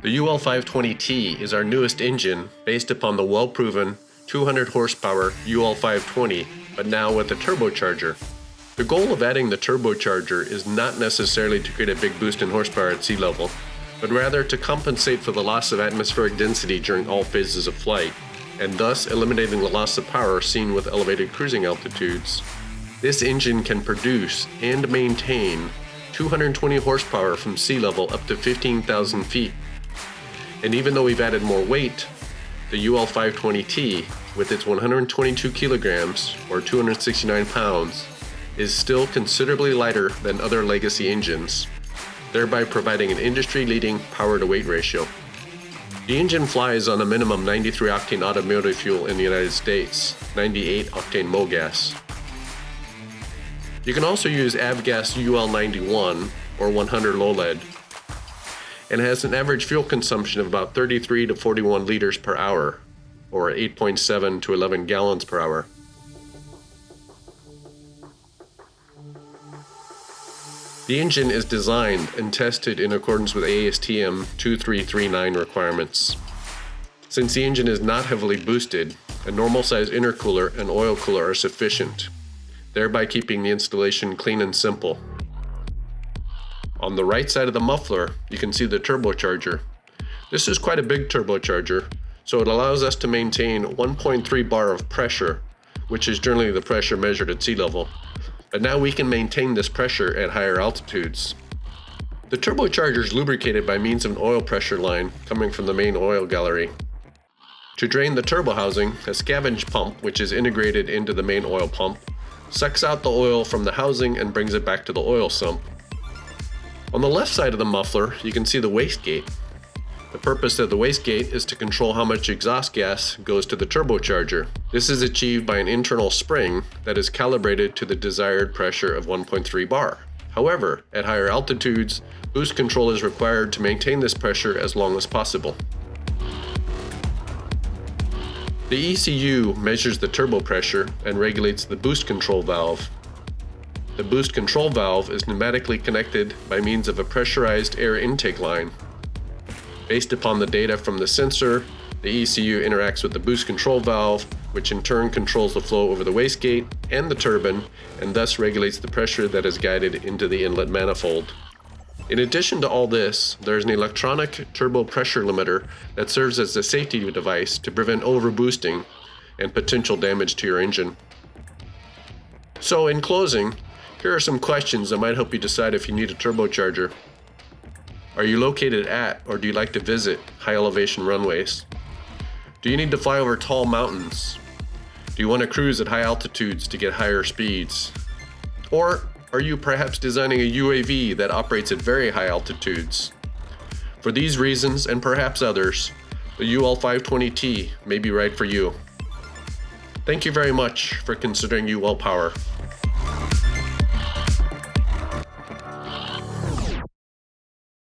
The UL520T is our newest engine based upon the well-proven 200 horsepower UL520, but now with a turbocharger. The goal of adding the turbocharger is not necessarily to create a big boost in horsepower at sea level, but rather to compensate for the loss of atmospheric density during all phases of flight, and thus eliminating the loss of power seen with elevated cruising altitudes. This engine can produce and maintain 220 horsepower from sea level up to 15,000 feet. And even though we've added more weight, the UL520T, with its 122 kilograms or 269 pounds, is still considerably lighter than other legacy engines, thereby providing an industry-leading power-to-weight ratio. The engine flies on a minimum 93 octane automotive fuel in the United States, 98 octane MoGas. You can also use avgas UL91 or 100 low lead, and has an average fuel consumption of about 33 to 41 liters per hour, or 8.7 to 11 gallons per hour. The engine is designed and tested in accordance with ASTM 2339 requirements. Since the engine is not heavily boosted, a normal-size intercooler and oil cooler are sufficient, thereby keeping the installation clean and simple. On the right side of the muffler, you can see the turbocharger. This is quite a big turbocharger, so it allows us to maintain 1.3 bar of pressure, which is generally the pressure measured at sea level. But now we can maintain this pressure at higher altitudes. The turbocharger is lubricated by means of an oil pressure line coming from the main oil gallery. To drain the turbo housing, a scavenge pump, which is integrated into the main oil pump, sucks out the oil from the housing and brings it back to the oil sump. On the left side of the muffler, you can see the wastegate. The purpose of the wastegate is to control how much exhaust gas goes to the turbocharger. This is achieved by an internal spring that is calibrated to the desired pressure of 1.3 bar. However, at higher altitudes, boost control is required to maintain this pressure as long as possible. The ECU measures the turbo pressure and regulates the boost control valve. The boost control valve is pneumatically connected by means of a pressurized air intake line. Based upon the data from the sensor, the ECU interacts with the boost control valve, which in turn controls the flow over the wastegate and the turbine, and thus regulates the pressure that is guided into the inlet manifold. In addition to all this, there is an electronic turbo pressure limiter that serves as a safety device to prevent overboosting and potential damage to your engine. So in closing, here are some questions that might help you decide if you need a turbocharger. Are you located at, or do you like to visit, high elevation runways? Do you need to fly over tall mountains? Do you want to cruise at high altitudes to get higher speeds? Or are you perhaps designing a UAV that operates at very high altitudes? For these reasons, and perhaps others, the UL520T may be right for you. Thank you very much for considering ULPower.